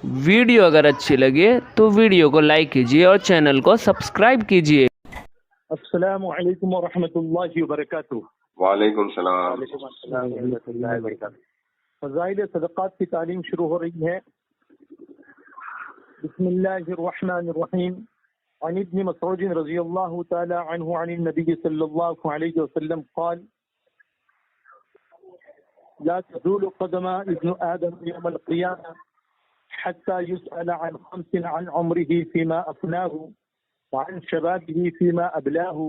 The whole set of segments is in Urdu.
ویڈیو اگر اچھی لگے تو ویڈیو کو لائک کیجیے اور چینل کو سبسکرائب کیجیے۔ السلام علیکم ورحمۃ اللہ وبرکاتہ۔ وعلیکم السلام۔ وعلیکم السلام ورحمۃ اللہ وبرکاتہ۔ فضائل صدقات کی تعلیم شروع ہو رہی ہے۔ بسم اللہ الرحمن الرحیم۔ عن ابن مسعود رضی اللہ تعالی عنہ عن النبی صلی اللہ علیہ وسلم قال لا تزول قدم ابن آدم يوم القيامة حتى يسأل عن خمس: عن عمره فيما أفناه، وعن شبابه فيما أبلاه،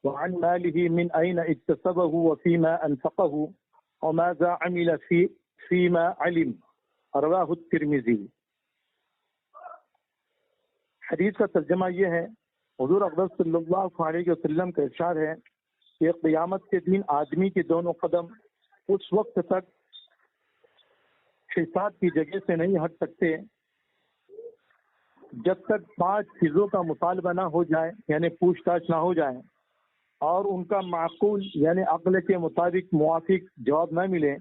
وعن ماله من أين اكتسبه وفيما أنفقه، وماذا عمل فيما علم۔ رواه الترمذي۔ حدیث کا ترجمہ یہ ہے، حضور اقدس صلی اللہ علیہ وسلم کا ارشاد ہے کہ قیامت کے دن آدمی کے دونوں قدم اس وقت تک حساب کی جگہ سے نہیں ہٹ سکتے جب تک 5 چیزوں کا مطالبہ نہ ہو جائے، یعنی پوچھ تاچھ نہ ہو جائے، اور ان کا معقول یعنی عقل کے مطابق موافق جواب نہ ملے۔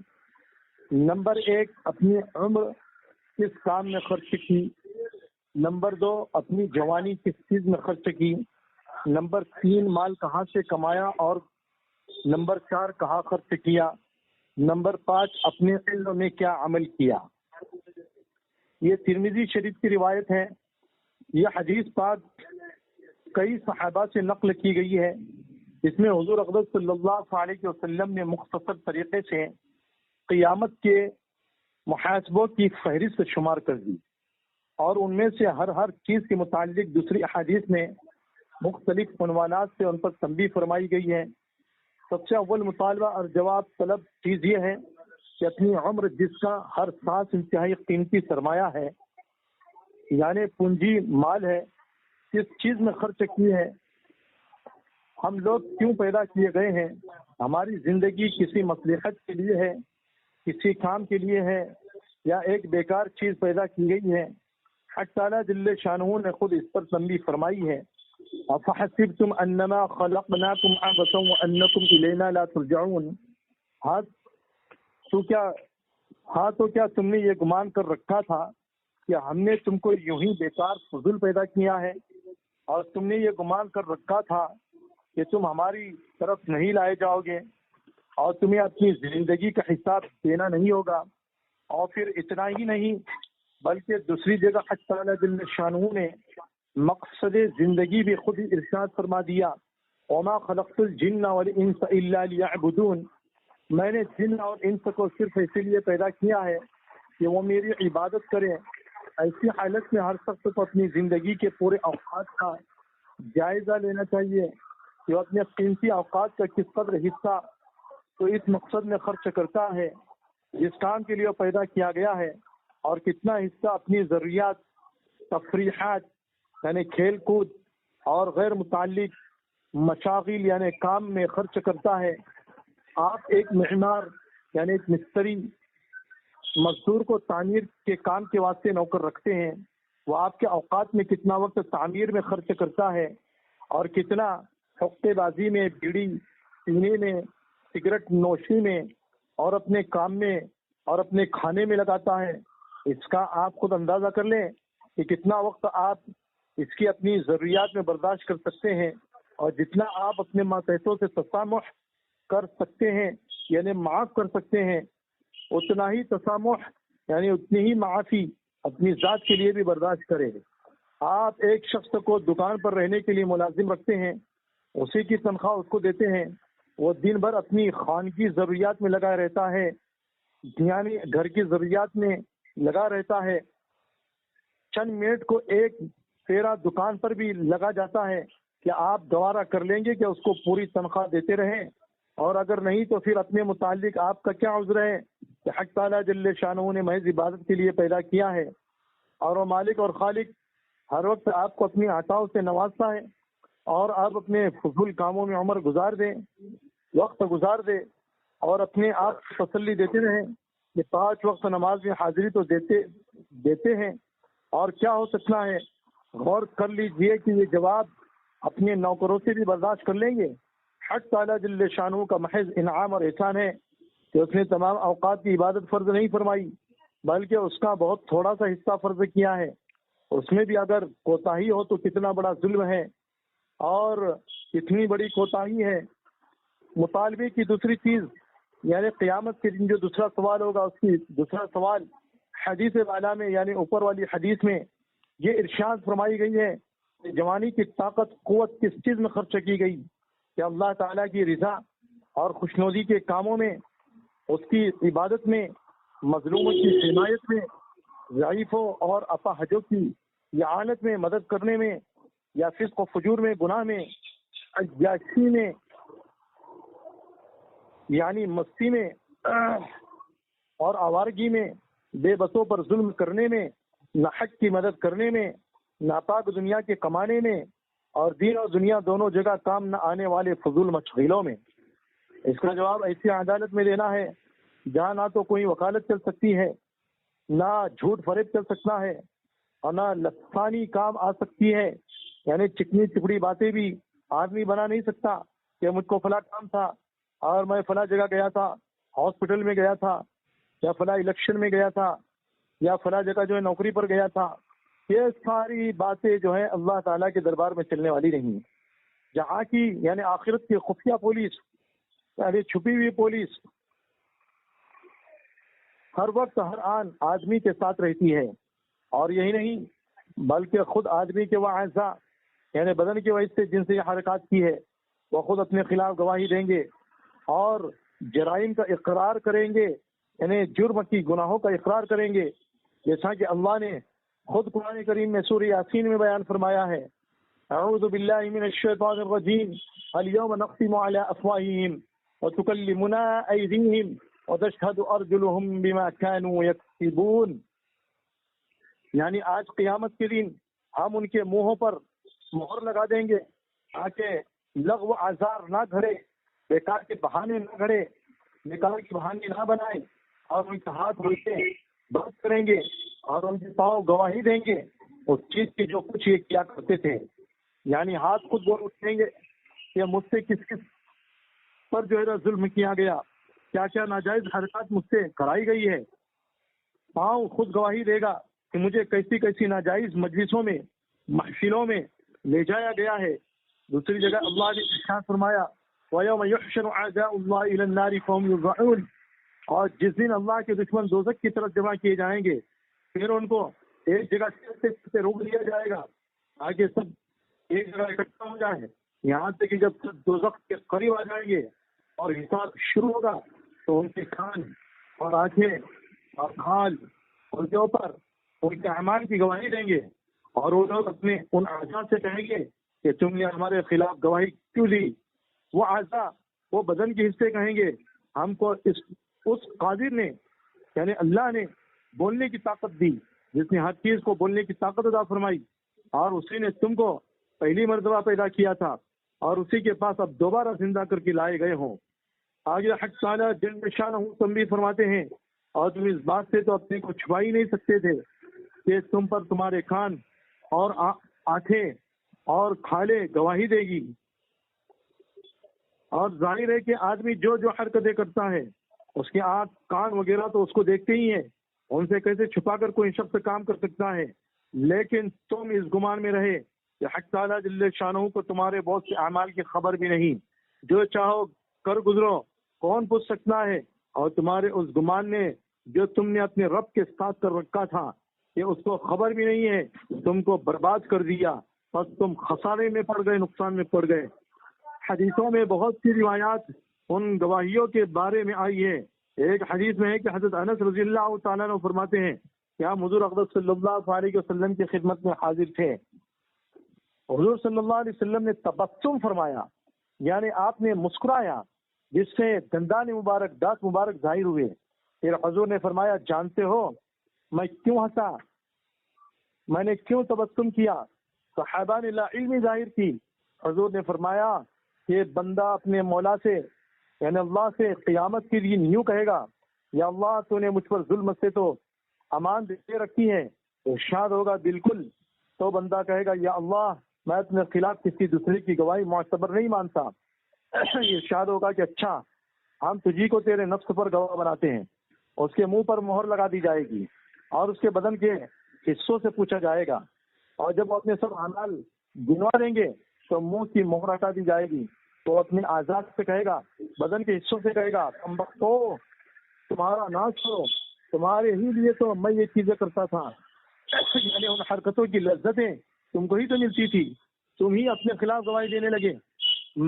نمبر 1، اپنی عمر کس کام میں خرچ کی۔ نمبر 2، اپنی جوانی کس چیز میں خرچ کی۔ نمبر 3، مال کہاں سے کمایا، اور نمبر 4، کہاں خرچ کیا۔ نمبر 5، اپنے علم میں کیا عمل کیا۔ یہ ترمذی شریف کی روایت ہے۔ یہ حدیث پاک کئی صحابہ سے نقل کی گئی ہے۔ اس میں حضور اقدس صلی اللہ علیہ وسلم نے مختصر طریقے سے قیامت کے محاسبوں کی فہرست شمار کر دی، اور ان میں سے ہر چیز کے متعلق دوسری احادیث میں مختلف عنوانات سے ان پر تنبیہ فرمائی گئی ہے۔ سب سے اول مطالبہ اور جواب طلب چیز یہ ہے کہ اپنی عمر، جس کا ہر سانس انتہائی قیمتی سرمایہ ہے، یعنی پونجی مال ہے، کس چیز میں خرچ کی ہے۔ ہم لوگ کیوں پیدا کیے گئے ہیں؟ ہماری زندگی کسی مصلحت کے لیے ہے، کسی کام کے لیے ہے، یا ایک بیکار چیز پیدا کی گئی ہے؟ حق تعالیٰ جل شانہ نے خود اس پر تنبیہ فرمائی ہے۔ افحسبتم انما خلقناکم عبثا وانکم الینا لا ترجعون۔ ہاں تو کیا تم نے یہ گمان کر رکھا تھا کہ ہم نے تم کو یوں ہی بیکار فضول پیدا کیا ہے، اور تم نے یہ گمان کر رکھا تھا کہ تم ہماری طرف نہیں لائے جاؤ گے، اور تمہیں اپنی زندگی کا حساب دینا نہیں ہوگا۔ اور پھر اتنا ہی نہیں، بلکہ دوسری جگہ حق تعالیٰ جل شانہ نے مقصد زندگی بھی خود ہی ارشاد فرما دیا، وما خلقت الجن والانس الا لیعبدون۔ میں نے جن اور انس کو صرف اسی لیے پیدا کیا ہے کہ وہ میری عبادت کریں۔ ایسی حالت میں ہر شخص کو اپنی زندگی کے پورے اوقات کا جائزہ لینا چاہیے کہ وہ اپنے قیمتی اوقات کا کس قدر حصہ تو اس مقصد میں خرچ کرتا ہے جس کام کے لیے وہ پیدا کیا گیا ہے، اور کتنا حصہ اپنی ضروریات، تفریحات یعنی کھیل کود اور غیر متعلق مشاغل یعنی کام میں خرچ کرتا ہے۔ آپ ایک معمار یعنی ایک مستری مزدور کو تعمیر کے کام کے واسطے نوکر رکھتے ہیں، وہ آپ کے اوقات میں کتنا وقت تعمیر میں خرچ کرتا ہے، اور کتنا حقے بازی میں، بیڑی پینے میں، سگریٹ نوشی میں، اور اپنے کام میں اور اپنے کھانے میں لگاتا ہے۔ اس کا آپ خود اندازہ کر لیں کہ کتنا وقت آپ اس کی اپنی ضروریات میں برداشت کر سکتے ہیں، اور جتنا آپ اپنے ماتحتوں سے تسامح کر سکتے ہیں یعنی معاف کر سکتے ہیں، اتنا ہی تسامح یعنی اتنی ہی معافی اپنی ذات کے لیے بھی برداشت کرے۔ آپ ایک شخص کو دکان پر رہنے کے لیے ملازم رکھتے ہیں، اسی کی تنخواہ اس کو دیتے ہیں، وہ دن بھر اپنی خانگی ضروریات میں لگا رہتا ہے، یعنی گھر کی ضروریات میں لگا رہتا ہے۔ چند منٹ کو ایک پھیرا دکان پر بھی لگا جاتا ہے کہ آپ گوارا کر لیں گے کہ اس کو پوری تنخواہ دیتے رہیں، اور اگر نہیں تو پھر اپنے متعلق آپ کا کیا عذر ہے کہ حق تعالیٰ جل شانہ نے محض عبادت کے لیے پیدا کیا ہے، اور وہ مالک اور خالق ہر وقت آپ کو اپنی عطاؤں سے نوازتا ہے، اور آپ اپنے فضول کاموں میں عمر گزار دیں، وقت گزار دیں، اور اپنے آپ کو تسلی دیتے رہیں کہ 5 وقت نماز میں حاضری تو دیتے ہیں، اور کیا ہو سکتا ہے۔ غور کر لیجئے کہ یہ جواب اپنے نوکروں سے بھی برداشت کر لیں گے۔ حق تعالیٰ جل شانہ کا محض انعام اور احسان ہے کہ اس نے تمام اوقات کی عبادت فرض نہیں فرمائی، بلکہ اس کا بہت تھوڑا سا حصہ فرض کیا ہے، اس میں بھی اگر کوتاہی ہو تو کتنا بڑا ظلم ہے اور کتنی بڑی کوتاہی ہے۔ مطالبے کی دوسری چیز یعنی قیامت کے دن جو دوسرا سوال ہوگا، اس کی دوسرا سوال حدیث والا میں یعنی اوپر والی حدیث میں یہ ارشاد فرمائی گئی ہے کہ جوانی کی طاقت قوت کس چیز میں خرچ کی گئی، کہ اللہ تعالیٰ کی رضا اور خوشنودی کے کاموں میں، اس کی عبادت میں، مظلوموں کی حمایت میں، ضعیفوں اور اپاہجوں کی اعانت میں، مدد کرنے میں، یا فسق و فجور میں، گناہ میں، عیاشی میں یعنی مستی میں اور آوارگی میں، بے بسوں پر ظلم کرنے میں، ناحق کی مدد کرنے میں، ناپاک دنیا کے کمانے میں، اور دین اور دنیا دونوں جگہ کام نہ آنے والے فضول مشغلوں میں۔ اس کا جواب ایسی عدالت میں دینا ہے جہاں نہ تو کوئی وکالت چل سکتی ہے، نہ جھوٹ فریب چل سکتا ہے، اور نہ لسانی کام آ سکتی ہے، یعنی چکنی چپڑی باتیں بھی آدمی بنا نہیں سکتا کہ مجھ کو فلاں کام تھا اور میں فلاں جگہ گیا تھا، ہاسپٹل میں گیا تھا، یا فلاں الیکشن میں گیا تھا، یا فلاں جگہ جو ہے نوکری پر گیا تھا۔ یہ ساری باتیں جو ہے اللہ تعالیٰ کے دربار میں چلنے والی نہیں ہیں۔ جہاں کی یعنی آخرت کی خفیہ پولیس یعنی چھپی ہوئی پولیس ہر وقت ہر آن آدمی کے ساتھ رہتی ہے، اور یہی نہیں بلکہ خود آدمی کے وہ اعضاء یعنی بدن کے وجہ سے جن سے یہ حرکات کی ہے وہ خود اپنے خلاف گواہی دیں گے اور جرائم کا اقرار کریں گے، یعنی جرم کی گناہوں کا اقرار کریں گے، جیسا کہ اللہ نے خود قرآن کریم میں سورہ یاسین میں بیان فرمایا ہے، اعوذ باللہ من الشیطان الرجیم الیوم نختم علی افواہہم وتکلمنا ایدیہم وتشہد ارجلہم بما کانوا یکسبون، یعنی آج قیامت کے دن ہم ان کے منہوں پر مہر لگا دیں گے تاکہ لغو آزار نہ گھڑے، بیکار کے بہانے نہ گھڑے، بیکار کے بہانے نہ بنائیں، اور ان کے ہاتھ ان کے بند کریں گے اور ان کے پاؤں گواہی دیں گے اس چیز کی جو کچھ یہ کیا کرتے تھے۔ یعنی ہاتھ خود بول اٹھیں گے کہ مجھ سے کس کس پر جو ہے ظلم کیا گیا، کیا کیا ناجائز حرکات مجھ سے کرائی گئی ہے، پاؤں خود گواہی دے گا کہ مجھے کیسی کیسی ناجائز مجلسوں میں محفلوں میں لے جایا گیا ہے۔ دوسری جگہ اللہ نے ارشاد فرمایا وَيَوْمَ يُحْشَرُ أَعْدَاءُ اللَّهِ إِلَى النَّارِ فَهُمْ يُوزَعُونَ، اور جس دن اللہ کے دشمن دوزخ کی طرف جمع کیے جائیں گے پھر ان کو ایک جگہ سے روک لیا جائے گا تاکہ سب ایک جگہ اکٹھا ہو جائے، یہاں تک کہ جب سب دوزخ کے قریب آ جائیں گے اور حساب شروع ہوگا تو ان کے کان اور آنکھیں اور کھال ان کے اوپر ان کے اعمال کی گواہی دیں گے، اور وہ لوگ اپنے ان اعضاء سے کہیں گے کہ تم نے ہمارے خلاف گواہی کیوں دی۔ وہ اعضاء وہ بدن کے حصے کہیں گے ہم کو اس قادر نے یعنی اللہ نے بولنے کی طاقت دی، جس نے ہر چیز کو بولنے کی طاقت عطا فرمائی، اور اسی نے تم کو پہلی مرتبہ پیدا کیا تھا اور اسی کے پاس اب دوبارہ زندہ کر کے لائے گئے ہوں۔ آگے حق تعالیٰ جل شانہ تنبیہ فرماتے ہیں اور تم اس بات سے تو اپنے کو چھپا ہی نہیں سکتے تھے کہ تم پر تمہارے کان اور آنکھیں اور کھالیں گواہی دے گی، اور ظاہر ہے کہ آدمی جو جو حرکتیں کرتا ہے اس کے آنکھ کان وغیرہ تو اس کو دیکھتے ہی ہیں، ان سے کیسے چھپا کر کوئی شخص کام کر سکتا ہے، لیکن تم اس گمان میں رہے کہ حق تعالیٰ جل شانہ کو تمہارے بہت سے اعمال کی خبر بھی نہیں، جو چاہو کر گزرو، کون پوچھ سکتا ہے، اور تمہارے اس گمان نے جو تم نے اپنے رب کے ساتھ کر رکھا تھا کہ اس کو خبر بھی نہیں ہے تم کو برباد کر دیا، بس تم خسارے میں پڑ گئے، نقصان میں پڑ گئے۔ حدیثوں میں بہت سی روایات ان گواہیوں کے بارے میں آئی ہے۔ ایک حدیث میں ہے کہ حضرت انس رضی اللہ تعالیٰ عنہ فرماتے ہیں کہ ہم حضور اقدس صلی اللہ علیہ وسلم کی خدمت میں حاضر تھے، حضور صلی اللہ علیہ وسلم نے تبسم فرمایا، یعنی آپ نے مسکرایا جس سے دندان مبارک دانت مبارک ظاہر ہوئے۔ پھر حضور نے فرمایا جانتے ہو میں کیوں ہنسا، میں نے کیوں تبسم کیا؟ صحابہ نے لا علمی ظاہر کی۔ حضور نے فرمایا کہ بندہ اپنے مولا سے یعنی اللہ سے قیامت کے دن یوں کہے گا یا اللہ تو نے مجھ پر ظلم سے تو امان دے رکھی ہے، ارشاد ہوگا بالکل، تو بندہ کہے گا یا اللہ میں اپنے خلاف کسی دوسرے کی گواہی معتبر نہیں مانتا، ارشاد ہوگا کہ اچھا ہم تجھی کو تیرے نفس پر گواہ بناتے ہیں، اس کے منہ پر مہر لگا دی جائے گی، اور اس کے بدن کے حصوں سے پوچھا جائے گا، اور جب وہ اپنے سب اعمال گنوا دیں گے تو منہ کی مہر ہٹا دی جائے گی، تو اپنے آزاد سے کہے گا، بدن کے حصوں سے کہے گا، کمبختو تمہارا ناش ہو، تمہارے ہی لیے تو میں یہ چیزیں کرتا تھا، یعنی ان حرکتوں کی لذتیں تم کو ہی تو ملتی تھی، تم ہی اپنے خلاف گواہی دینے لگے،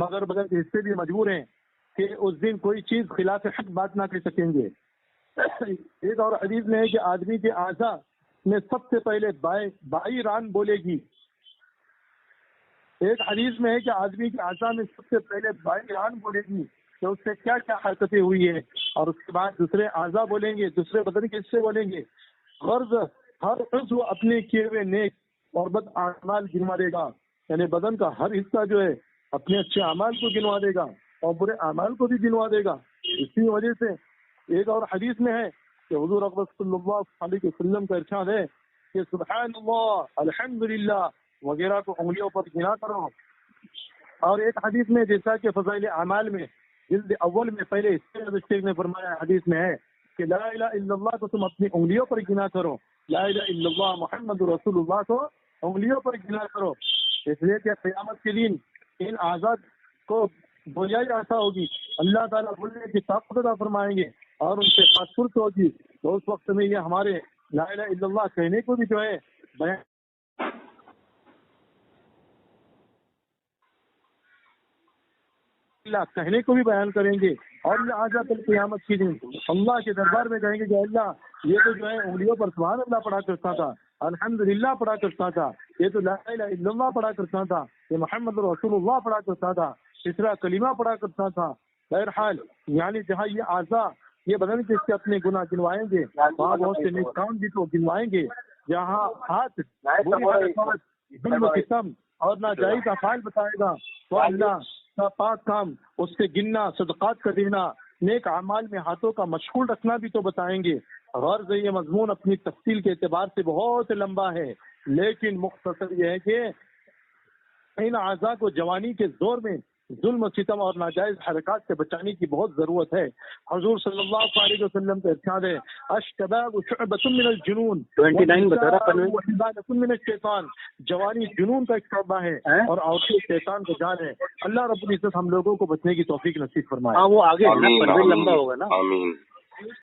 مگر بدن کے حصے بھی مجبور ہیں کہ اس دن کوئی چیز خلاف حق بات نہ کر سکیں گے۔ ایک اور حدیث میں ہے کہ آدمی کے اعضاء میں سب سے پہلے بائی ران بولے گی، ایک حدیث میں ہے کہ آدمی کے اعضاء میں سب سے پہلے بائی ران بولے گی کہ اس سے کیا کیا حرکتیں ہوئی ہیں، اور اس کے بعد دوسرے اعضاء بولیں گے، دوسرے بدن کے حصے بولیں گے۔ غرض ہر عضو اپنے کیے ہوئے نیک اور بد اعمال گنوا دے گا، یعنی بدن کا ہر حصہ جو ہے اپنے اچھے اعمال کو گنوا دے گا اور برے اعمال کو بھی گنوا دے گا۔ اسی وجہ سے ایک اور حدیث میں ہے کہ حضور اکرم صلی اللہ علیہ وسلم کا ارشاد ہے کہ سبحان اللہ، الحمدللہ وغیرہ کو انگلیوں پر گنا کرو۔ اور ایک حدیث میں جیسا کہ فضائل اعمال میں جلد اول میں پہلے حصے میں فرمایا، حدیث میں ہے کہ لا الہ الا اللہ کو تم اپنی انگلیوں پر گنا کرو، لا الہ الا اللہ محمد رسول اللہ کو انگلیوں پر گنا کرو، اس لیے کہ قیامت کے دن ان آزاد کو بوجھائی ایسا ہوگی، اللہ تعالیٰ بولنے کی طاقت عطا فرمائیں گے اور ان سے خاص ہوگی، تو اس وقت میں یہ ہمارے لا الہ الا اللہ کہنے کو بھی جو ہے بیان اللہ کہنے کو بھی بیان کریں گے، اور یہ آج کل قیامت کے دن اللہ کے دربار میں کہیں گے کہ اللہ یہ تو جو ہے انگلیوں پر سبحان اللہ پڑھا کرتا تھا، الحمدللہ پڑھا کرتا تھا، یہ تو لا الہ الا اللہ پڑھا کرتا تھا، یہ محمد رسول اللہ پڑھا کرتا تھا، تیسرا کلمہ پڑھا کرتا تھا۔ بہرحال یعنی جہاں یہ اعضاء یہ بدن کے سے اپنے گناہ گنوائیں گے، وہاں بہت سے نیک کام بھی تو گنوائیں گے، جہاں ہاتھ بری حرکات، ظلم و ستم اور ناجائز افعال بتائے گا تو اللہ کا پاک کام، اس سے گننا، صدقات کا دینا، نیک اعمال میں ہاتھوں کا مشغول رکھنا بھی تو بتائیں گے۔ غرض یہ مضمون اپنی تفصیل کے اعتبار سے بہت لمبا ہے، لیکن مختصر یہ ہے کہ ان اعضاء کو جوانی کے زور میں ظلم و ستم اور ناجائز حرکات سے بچانے کی بہت ضرورت ہے۔ حضور صلی اللہ علیہ وسلم کا ارشاد ہے الشباب شعبۃ من الجنون 29 بتا رہا پرویز، وحبالۃ من الشیطان، جوانی جنون کا ایک شعبہ ہے اور عورتیں شیطان کا جال ہے۔ اللہ رب العزت ہم لوگوں کو بچنے کی توفیق نصیب فرمائے۔ ہاں وہ آگے ہے نا، آمین پرویز آمین لمبا ہوگا نا۔ آمین۔